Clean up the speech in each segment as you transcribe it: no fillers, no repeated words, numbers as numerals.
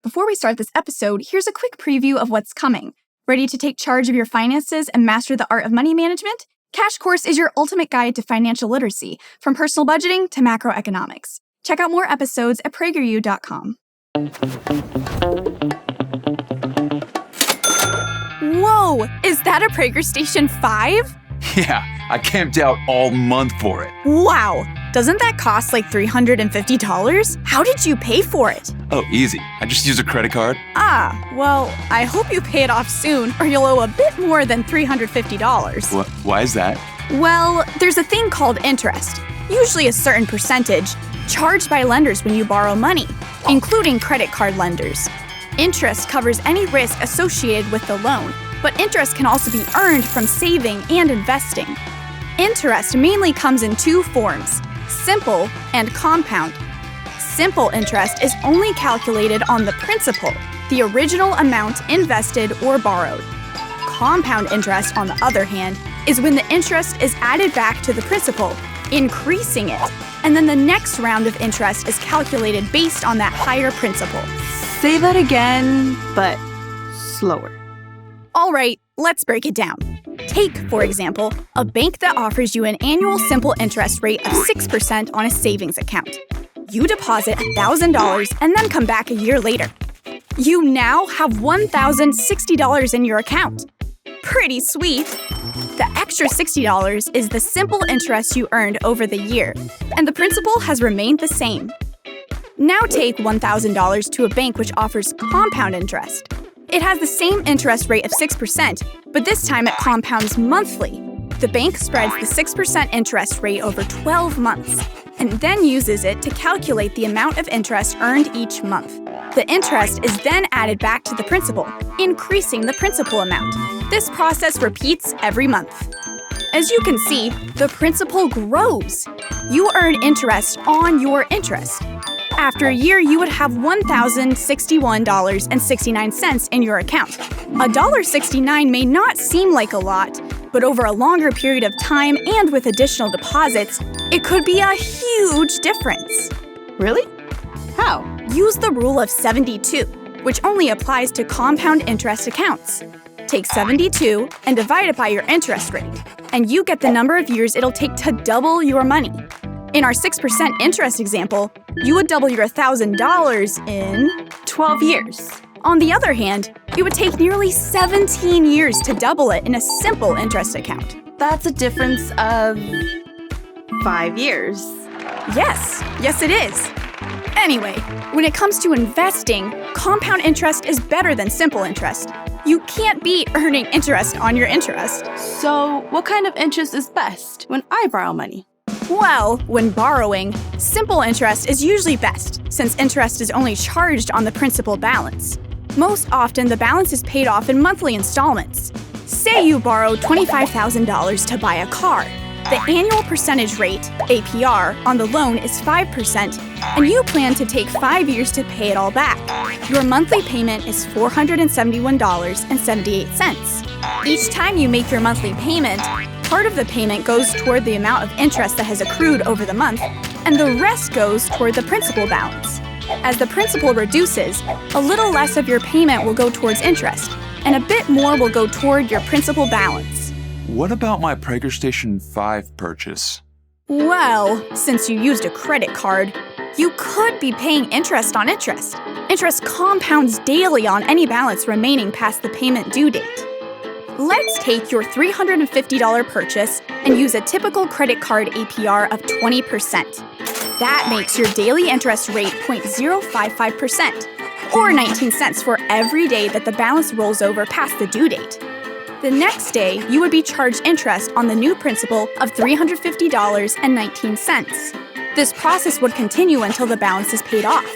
Before we start this episode, here's a quick preview of what's coming. Ready to take charge of your finances and master the art of money management? Cash Course is your ultimate guide to financial literacy, from personal budgeting to macroeconomics. Check out more episodes at PragerU.com. Whoa! Is that a Prager Station 5? Yeah, I camped out all month for it. Wow! Doesn't that cost like $350? How did you pay for it? Oh, easy. I just used a credit card. Well, I hope you pay it off soon, or you'll owe a bit more than $350. Why is that? Well, there's a thing called interest, usually a certain percentage, charged by lenders when you borrow money, including credit card lenders. Interest covers any risk associated with the loan, but interest can also be earned from saving and investing. Interest mainly comes in two forms: simple and compound. Simple interest is only calculated on the principal, the original amount invested or borrowed. Compound interest, on the other hand, is when the interest is added back to the principal, increasing it, and then the next round of interest is calculated based on that higher principal. Say that again, but slower. All right, let's break it down. Take, for example, a bank that offers you an annual simple interest rate of 6% on a savings account. You deposit $1,000 and then come back a year later. You now have $1,060 in your account. Pretty sweet. The extra $60 is the simple interest you earned over the year, and the principal has remained the same. Now take $1,000 to a bank which offers compound interest. It has the same interest rate of 6%, but this time it compounds monthly. The bank spreads the 6% interest rate over 12 months, and then uses it to calculate the amount of interest earned each month. The interest is then added back to the principal, increasing the principal amount. This process repeats every month. As you can see, the principal grows. You earn interest on your interest. After a year, you would have $1,061.69 in your account. $1.69 may not seem like a lot, but over a longer period of time and with additional deposits, it could be a huge difference. Really? How? Use the rule of 72, which only applies to compound interest accounts. Take 72 and divide it by your interest rate, and you get the number of years it'll take to double your money. In our 6% interest example, you would double your $1,000 in 12 years. On the other hand, it would take nearly 17 years to double it in a simple interest account. That's a difference of 5 years. Yes it is. Anyway, when it comes to investing, compound interest is better than simple interest. You can't beat earning interest on your interest. So, what kind of interest is best when I borrow money? Well, when borrowing, simple interest is usually best, since interest is only charged on the principal balance. Most often, the balance is paid off in monthly installments. Say you borrow $25,000 to buy a car. The annual percentage rate, APR, on the loan is 5%, and you plan to take 5 years to pay it all back. Your monthly payment is $471.78. Each time you make your monthly payment, part of the payment goes toward the amount of interest that has accrued over the month, and the rest goes toward the principal balance. As the principal reduces, a little less of your payment will go towards interest, and a bit more will go toward your principal balance. What about my Prager Station 5 purchase? Well, since you used a credit card, you could be paying interest on interest. Interest compounds daily on any balance remaining past the payment due date. Let's take your $350 purchase and use a typical credit card APR of 20%. That makes your daily interest rate 0.055%, or 19 cents for every day that the balance rolls over past the due date. The next day, you would be charged interest on the new principal of $350.19. This process would continue until the balance is paid off.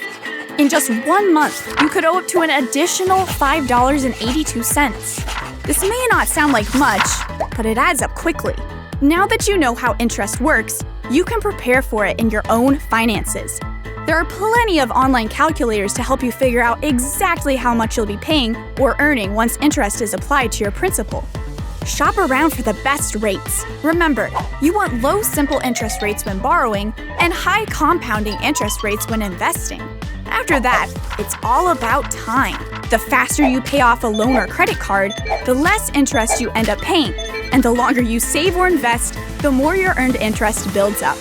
In just 1 month, you could owe up to an additional $5.82. This may not sound like much, but it adds up quickly. Now that you know how interest works, you can prepare for it in your own finances. There are plenty of online calculators to help you figure out exactly how much you'll be paying or earning once interest is applied to your principal. Shop around for the best rates. Remember, you want low simple interest rates when borrowing and high compounding interest rates when investing. After that, it's all about time. The faster you pay off a loan or credit card, the less interest you end up paying. And the longer you save or invest, the more your earned interest builds up.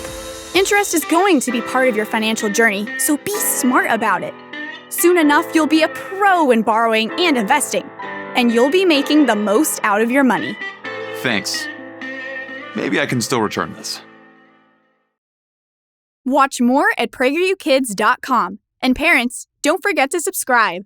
Interest is going to be part of your financial journey, so be smart about it. Soon enough, you'll be a pro in borrowing and investing, and you'll be making the most out of your money. Thanks. Maybe I can still return this. Watch more at PragerUkids.com. And parents, don't forget to subscribe.